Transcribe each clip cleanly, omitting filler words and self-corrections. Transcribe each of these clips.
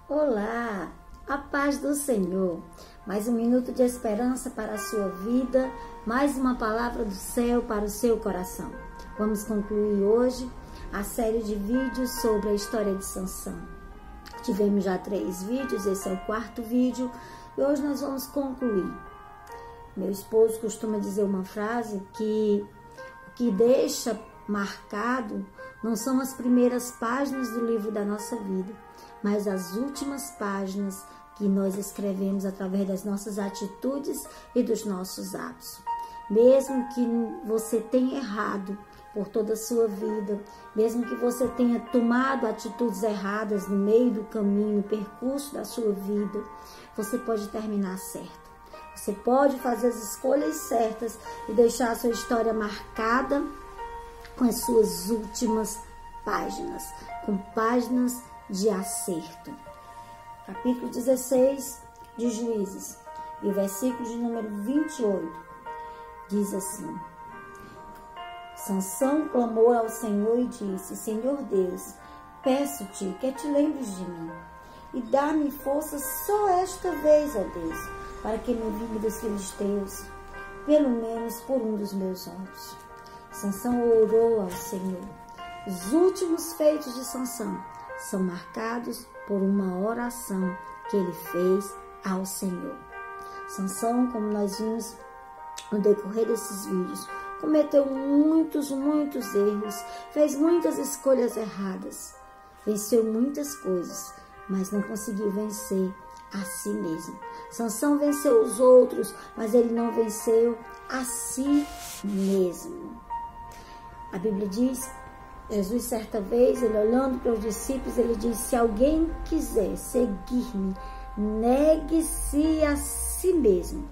Olá, a paz do Senhor. Mais um minuto de esperança para a sua vida, mais uma palavra do céu para o seu coração. Vamos concluir hoje a série de vídeos sobre a história de Sansão. Tivemos já 3 vídeos, esse é o 4º vídeo e hoje nós vamos concluir. Meu esposo costuma dizer uma frase que o que deixa marcado não são as primeiras páginas do livro da nossa vida, mas as últimas páginas que nós escrevemos através das nossas atitudes e dos nossos atos. Mesmo que você tenha errado por toda a sua vida, mesmo que você tenha tomado atitudes erradas no meio do caminho, no percurso da sua vida, você pode terminar certo. Você pode fazer as escolhas certas e deixar a sua história marcada com as suas últimas páginas, com páginas de acerto. Capítulo 16 de Juízes, e o versículo de número 28, diz assim: Sansão clamou ao Senhor e disse: Senhor Deus, peço-te que te lembres de mim, e dá-me força só esta vez, ó Deus, para que me livre dos filisteus, pelo menos por um dos meus olhos. Sansão orou ao Senhor. Os últimos feitos de Sansão são marcados por uma oração que ele fez ao Senhor. Sansão, como nós vimos no decorrer desses vídeos, cometeu muitos erros, fez muitas escolhas erradas, venceu muitas coisas, mas não conseguiu vencer a si mesmo. Sansão venceu os outros, mas ele não venceu a si mesmo. A Bíblia diz, Jesus certa vez, ele olhando para os discípulos, ele diz: se alguém quiser seguir-me, negue-se a si mesmo,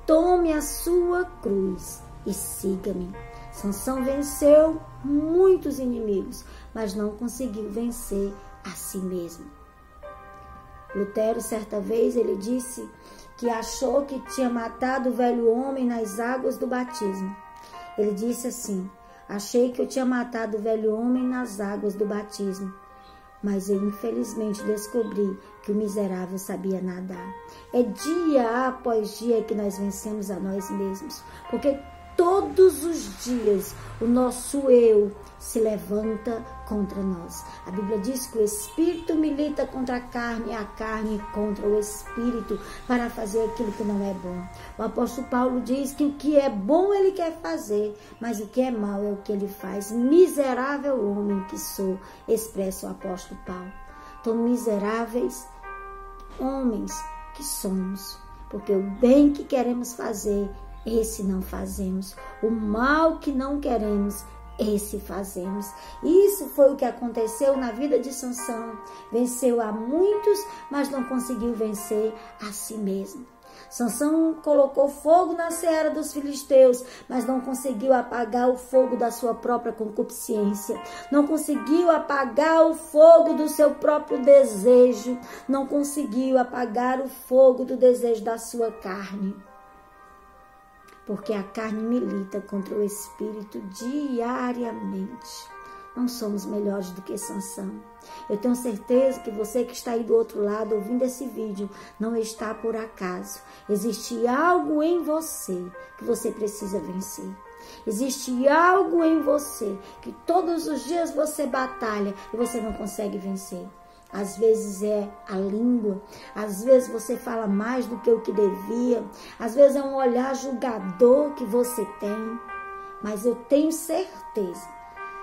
tome a sua cruz e siga-me. Sansão venceu muitos inimigos, mas não conseguiu vencer a si mesmo. Lutero certa vez, ele disse que achou que tinha matado o velho homem nas águas do batismo. Ele disse assim: achei que eu tinha matado o velho homem nas águas do batismo, mas eu infelizmente descobri que o miserável sabia nadar. É dia após dia que nós vencemos a nós mesmos, porque todos os dias o nosso eu se levanta contra nós. A Bíblia diz que o Espírito milita contra a carne contra o Espírito, para fazer aquilo que não é bom. O apóstolo Paulo diz que o que é bom ele quer fazer, mas o que é mal é o que ele faz. Miserável homem que sou, expressa o apóstolo Paulo. Tão miseráveis homens que somos, porque o bem que queremos fazer, esse não fazemos. O mal que não queremos, esse fazemos. Isso foi o que aconteceu na vida de Sansão. Venceu a muitos, mas não conseguiu vencer a si mesmo. Sansão colocou fogo na seara dos filisteus, mas não conseguiu apagar o fogo da sua própria concupiscência. Não conseguiu apagar o fogo do seu próprio desejo. Não conseguiu apagar o fogo do desejo da sua carne. Porque a carne milita contra o Espírito diariamente. Não somos melhores do que Sansão. Eu tenho certeza que você que está aí do outro lado ouvindo esse vídeo não está por acaso. Existe algo em você que você precisa vencer. Existe algo em você que todos os dias você batalha e você não consegue vencer. Às vezes é a língua, às vezes você fala mais do que o que devia, às vezes é um olhar julgador que você tem, mas eu tenho certeza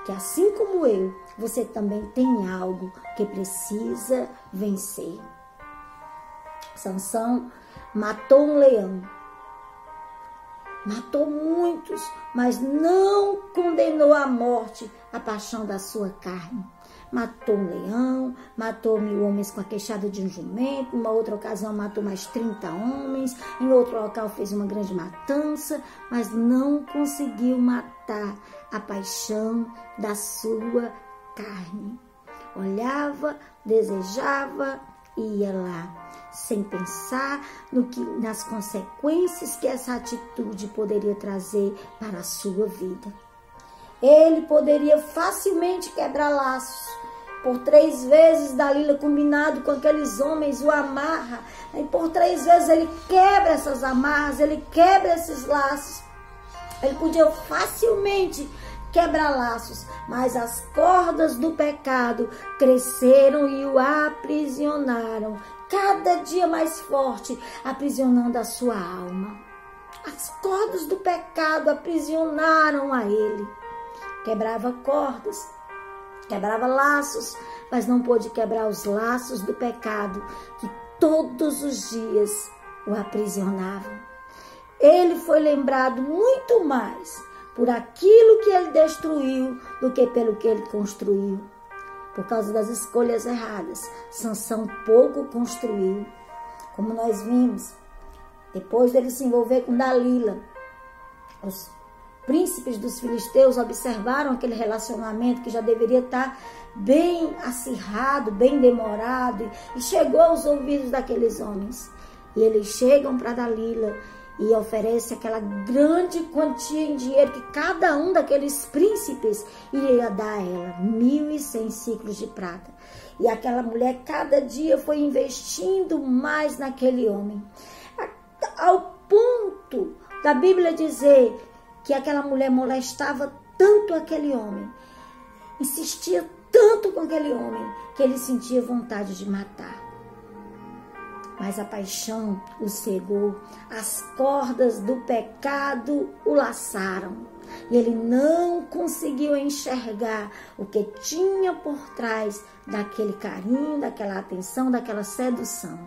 que assim como eu, você também tem algo que precisa vencer. Sansão matou um leão, matou muitos, mas não condenou à morte a paixão da sua carne. Matou um leão, matou 1000 homens com a queixada de um jumento, numa outra ocasião matou mais 30 homens, em outro local fez uma grande matança, mas não conseguiu matar a paixão da sua carne. Olhava, desejava e ia lá, sem pensar nas consequências que essa atitude poderia trazer para a sua vida. Ele poderia facilmente quebrar laços, Por 3 vezes Dalila, combinado com aqueles homens, o amarra. E por 3 vezes ele quebra essas amarras, ele quebra esses laços. Ele podia facilmente quebrar laços, mas as cordas do pecado cresceram e o aprisionaram, cada dia mais forte, aprisionando a sua alma. As cordas do pecado aprisionaram a ele. Quebrava cordas, quebrava laços, mas não pôde quebrar os laços do pecado que todos os dias o aprisionavam. Ele foi lembrado muito mais por aquilo que ele destruiu do que pelo que ele construiu. Por causa das escolhas erradas, Sansão pouco construiu. Como nós vimos, depois dele se envolver com Dalila, os príncipes dos filisteus observaram aquele relacionamento que já deveria estar bem acirrado, bem demorado, e chegou aos ouvidos daqueles homens. E eles chegam para Dalila e oferece aquela grande quantia em dinheiro que cada um daqueles príncipes iria dar a ela, 1.100 ciclos de prata. E aquela mulher cada dia foi investindo mais naquele homem, ao ponto da Bíblia dizer que aquela mulher molestava tanto aquele homem, insistia tanto com aquele homem, que ele sentia vontade de matar. Mas a paixão o cegou, as cordas do pecado o laçaram. E ele não conseguiu enxergar o que tinha por trás daquele carinho, daquela atenção, daquela sedução.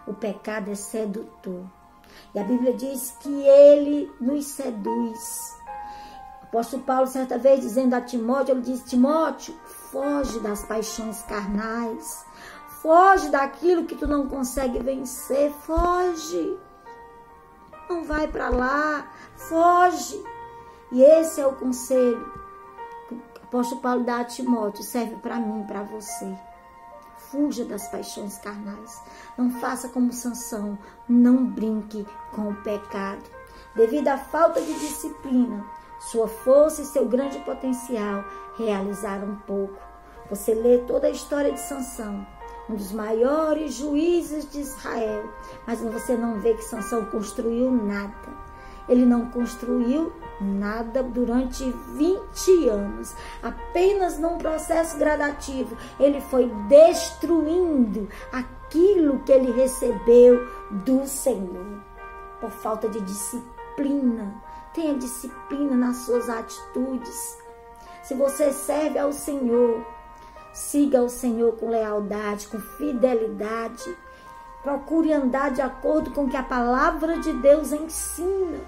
O pecado é sedutor. E a Bíblia diz que ele nos seduz. O apóstolo Paulo, certa vez, dizendo a Timóteo, ele diz: Timóteo, foge das paixões carnais. Foge daquilo que tu não consegue vencer. Foge. Não vai para lá. Foge. E esse é o conselho que o apóstolo Paulo dá a Timóteo. Serve para mim, para você. Fuja das paixões carnais. Não faça como Sansão. Não brinque com o pecado. Devido à falta de disciplina, sua força e seu grande potencial realizaram pouco. Você lê toda a história de Sansão, um dos maiores juízes de Israel, mas você não vê que Sansão construiu nada. Ele não construiu nada durante 20 anos. Apenas num processo gradativo, ele foi destruindo aquilo que ele recebeu do Senhor. Por falta de disciplina. Tenha disciplina nas suas atitudes. Se você serve ao Senhor, siga o Senhor com lealdade, com fidelidade. Procure andar de acordo com o que a palavra de Deus ensina.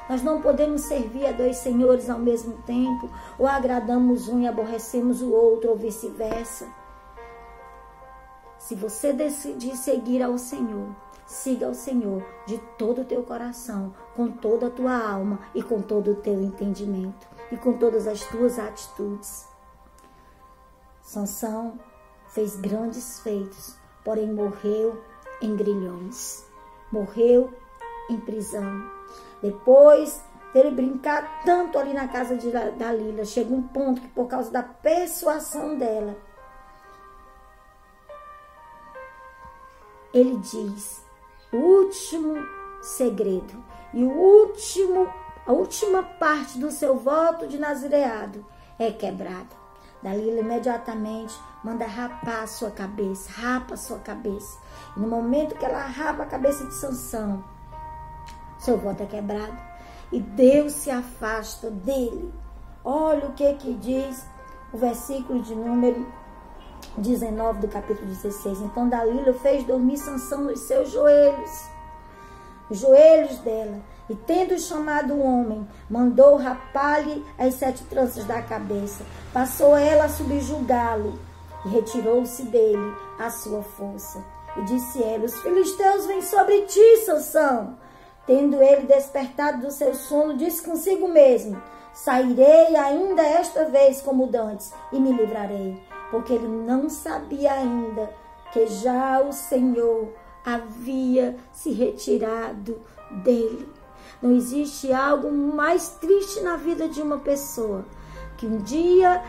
Nós não podemos servir a 2 senhores ao mesmo tempo, ou agradamos um e aborrecemos o outro, ou vice-versa. Se você decidir seguir ao Senhor, siga ao Senhor de todo o teu coração, com toda a tua alma e com todo o teu entendimento e com todas as tuas atitudes. Sansão fez grandes feitos, porém morreu em grilhões, morreu em prisão. Depois dele brincar tanto ali na casa de Dalila, chega um ponto que, por causa da persuasão dela, ele diz o último segredo e a última parte do seu voto de nazireado é quebrado. Dalila imediatamente manda rapar a sua cabeça, rapa a sua cabeça. E no momento que ela rapa a cabeça de Sansão, seu voto é quebrado e Deus se afasta dele. Olha o que diz o versículo de número 19 do capítulo 16. Então Dalila fez dormir Sansão nos seus joelhos, os joelhos dela, e tendo chamado o homem, mandou rapar-lhe as 7 tranças da cabeça. Passou ela a subjugá-lo e retirou-se dele a sua força. E disse ela: os filisteus vêm sobre ti, Sansão. Tendo ele despertado do seu sono, disse consigo mesmo: sairei ainda esta vez como dantes e me livrarei. Porque ele não sabia ainda que já o Senhor havia se retirado dele. Não existe algo mais triste na vida de uma pessoa que um dia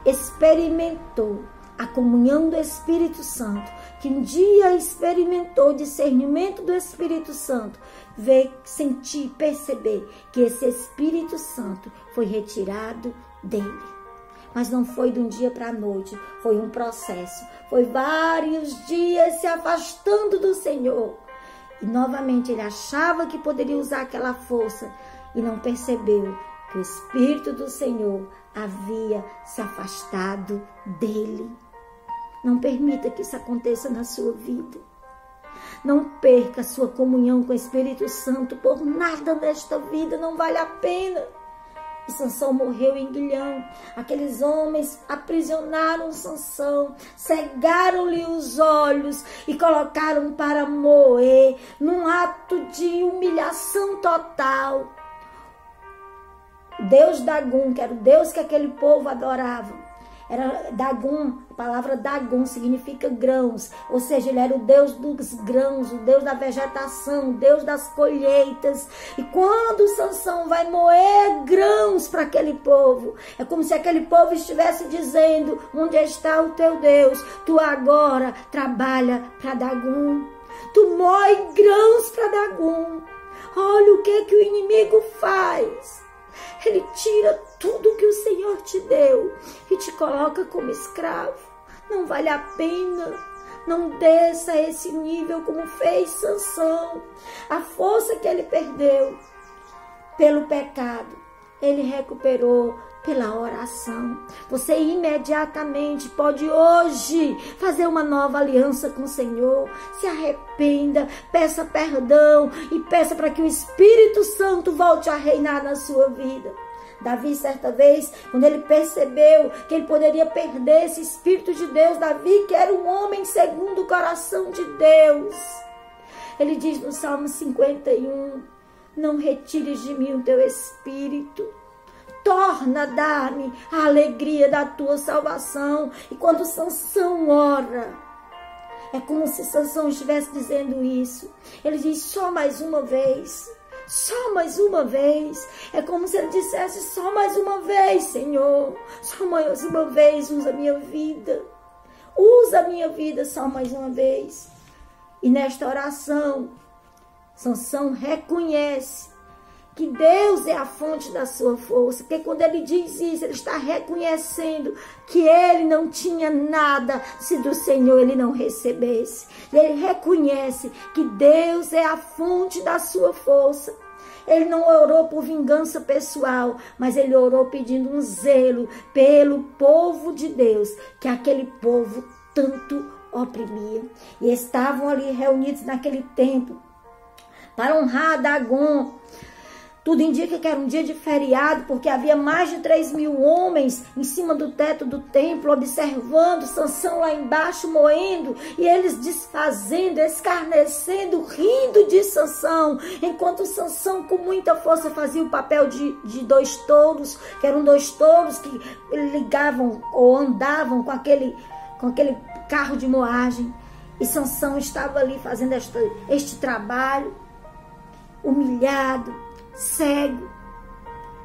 experimentou a comunhão do Espírito Santo, que um dia experimentou o discernimento do Espírito Santo, veio sentir, perceber que esse Espírito Santo foi retirado dele. Mas não foi de um dia para a noite, foi um processo. Foi vários dias se afastando do Senhor. E novamente ele achava que poderia usar aquela força e não percebeu que o Espírito do Senhor havia se afastado dele. Não permita que isso aconteça na sua vida. Não perca a sua comunhão com o Espírito Santo por nada nesta vida, não vale a pena. E Sansão morreu em Guilhão. Aqueles homens aprisionaram Sansão, cegaram-lhe os olhos e colocaram para moer, num ato de humilhação total. Deus Dagum, que era o Deus que aquele povo adorava, era Dagum. A palavra Dagum significa grãos, ou seja, ele era o Deus dos grãos, o Deus da vegetação, o Deus das colheitas. E quando Sansão vai moer grãos para aquele povo, é como se aquele povo estivesse dizendo: onde está o teu Deus? Tu agora trabalha para Dagum, tu moe grãos para Dagum. Olha o que o inimigo faz. Ele tira tudo que o Senhor te deu e te coloca como escravo. Não vale a pena. Não desça a esse nível como fez Sansão. A força que ele perdeu pelo pecado, ele recuperou pela oração. Você imediatamente pode hoje fazer uma nova aliança com o Senhor. Se arrependa, peça perdão e peça para que o Espírito Santo volte a reinar na sua vida. Davi, certa vez, quando ele percebeu que ele poderia perder esse Espírito de Deus, Davi, que era um homem segundo o coração de Deus, ele diz no Salmo 51, não retires de mim o teu Espírito, torna a dar-me a alegria da tua salvação. E quando Sansão ora, é como se Sansão estivesse dizendo isso. Ele diz: só mais uma vez, só mais uma vez. É como se ele dissesse: só mais uma vez, Senhor, só mais uma vez, usa a minha vida, usa a minha vida só mais uma vez. E nesta oração, Sansão reconhece que Deus é a fonte da sua força, porque quando ele diz isso, ele está reconhecendo que ele não tinha nada se do Senhor ele não recebesse. Ele reconhece que Deus é a fonte da sua força. Ele não orou por vingança pessoal, mas ele orou pedindo um zelo pelo povo de Deus, que aquele povo tanto oprimia. E estavam ali reunidos naquele templo para honrar Dagom. Tudo indica que era um dia de feriado, porque havia mais de 3.000 homens em cima do teto do templo, observando Sansão lá embaixo moendo, e eles desfazendo, escarnecendo, rindo de Sansão, enquanto Sansão com muita força fazia o papel de dois touros, que eram dois touros que ligavam ou andavam com aquele carro de moagem. E Sansão estava ali fazendo este trabalho, humilhado, cego,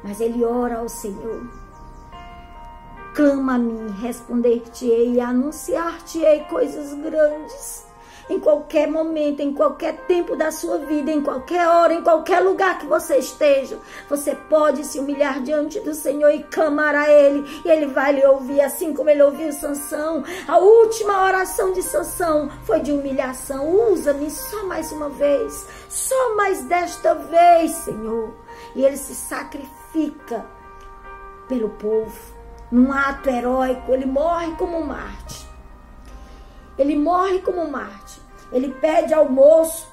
mas ele ora ao Senhor: clama a mim, responder-te-ei e anunciar-te-ei coisas grandes. Em qualquer momento, em qualquer tempo da sua vida, em qualquer hora, em qualquer lugar que você esteja, você pode se humilhar diante do Senhor e clamar a Ele, e Ele vai lhe ouvir, assim como Ele ouviu Sansão. A última oração de Sansão foi de humilhação: usa-me só mais uma vez, só mais desta vez, Senhor. E ele se sacrifica pelo povo, num ato heróico. Ele morre como um mártir. Ele morre como um mártir. Ele pede ao moço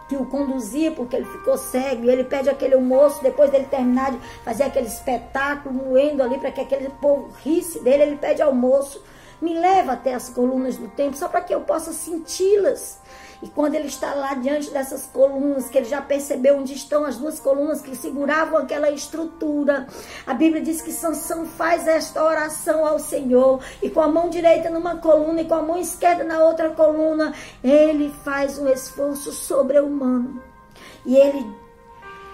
que o conduzia, porque ele ficou cego, e ele pede aquele moço, depois dele terminar de fazer aquele espetáculo, moendo ali para que aquele povo risse dele, ele pede ao moço: me leva até as colunas do templo, só para que eu possa senti-las. E quando ele está lá diante dessas colunas, que ele já percebeu onde estão as duas colunas que seguravam aquela estrutura, a Bíblia diz que Sansão faz esta oração ao Senhor, e com a mão direita numa coluna e com a mão esquerda na outra coluna, ele faz um esforço sobre-humano. E ele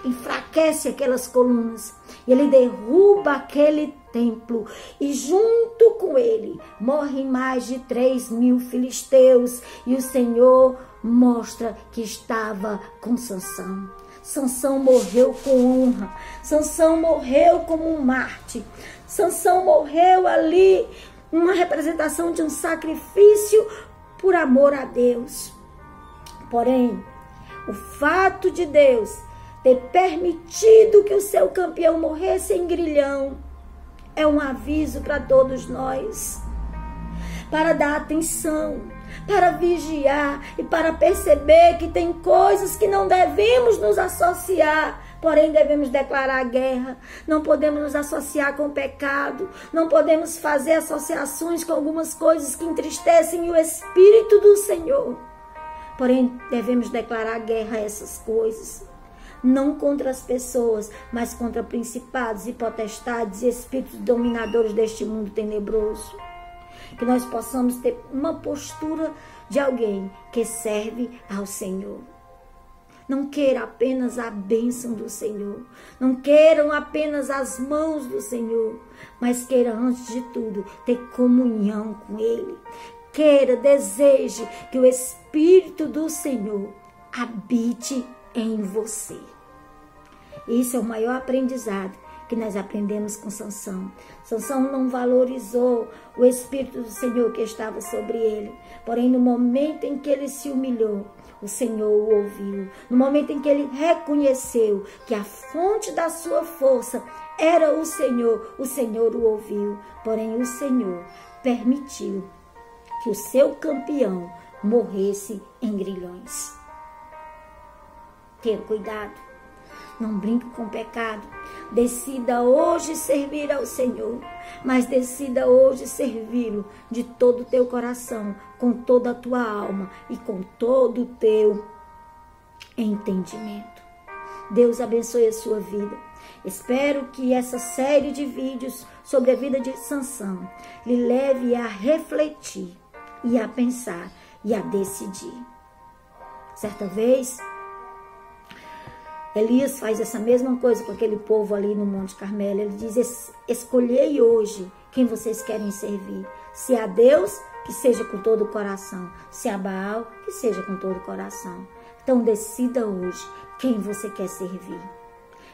enfraquece aquelas colunas. E ele derruba aquele templo. E junto com ele morrem mais de 3.000 filisteus. E o Senhor mostra que estava com Sansão. Sansão morreu com honra. Sansão morreu como um mártir. Sansão morreu ali, uma representação de um sacrifício por amor a Deus. Porém, o fato de Deus ter permitido que o seu campeão morresse em grilhão é um aviso para todos nós, para dar atenção, para vigiar e para perceber que tem coisas que não devemos nos associar, porém devemos declarar guerra. Não podemos nos associar com o pecado, não podemos fazer associações com algumas coisas que entristecem o Espírito do Senhor, porém devemos declarar guerra a essas coisas. Não contra as pessoas, mas contra principados e potestades e espíritos dominadores deste mundo tenebroso. Que nós possamos ter uma postura de alguém que serve ao Senhor. Não queira apenas a bênção do Senhor. Não queiram apenas as mãos do Senhor. Mas queira, antes de tudo, ter comunhão com Ele. Queira, deseje que o Espírito do Senhor habite em você. Isso é o maior aprendizado que nós aprendemos com Sansão. Sansão não valorizou o Espírito do Senhor que estava sobre ele. Porém, no momento em que ele se humilhou, o Senhor o ouviu. No momento em que ele reconheceu que a fonte da sua força era o Senhor o ouviu. Porém, o Senhor permitiu que o seu campeão morresse em grilhões. Tenha cuidado. Não brinque com o pecado. Decida hoje servir ao Senhor, mas decida hoje servi-lo de todo o teu coração, com toda a tua alma e com todo o teu entendimento. Deus abençoe a sua vida. Espero que essa série de vídeos sobre a vida de Sansão lhe leve a refletir e a pensar e a decidir. Certa vez, Elias faz essa mesma coisa com aquele povo ali no Monte Carmelo. Ele diz: escolhei hoje quem vocês querem servir. Se a Deus, que seja com todo o coração. Se a Baal, que seja com todo o coração. Então decida hoje quem você quer servir.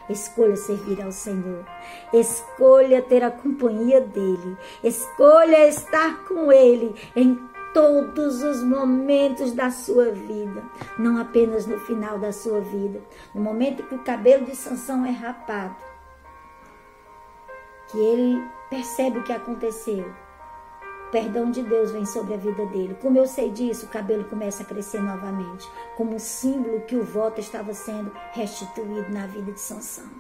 Escolha servir ao Senhor. Escolha ter a companhia dEle. Escolha estar com Ele em todos os momentos da sua vida, não apenas no final da sua vida. No momento que o cabelo de Sansão é rapado, que ele percebe o que aconteceu, o perdão de Deus vem sobre a vida dele. Como eu sei disso, o cabelo começa a crescer novamente, como um símbolo que o voto estava sendo restituído na vida de Sansão.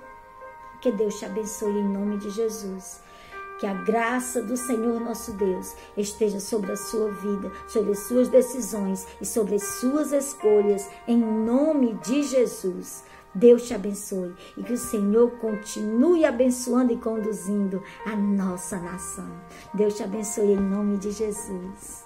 Que Deus te abençoe em nome de Jesus. Que a graça do Senhor nosso Deus esteja sobre a sua vida, sobre as suas decisões e sobre as suas escolhas, em nome de Jesus. Deus te abençoe e que o Senhor continue abençoando e conduzindo a nossa nação. Deus te abençoe em nome de Jesus.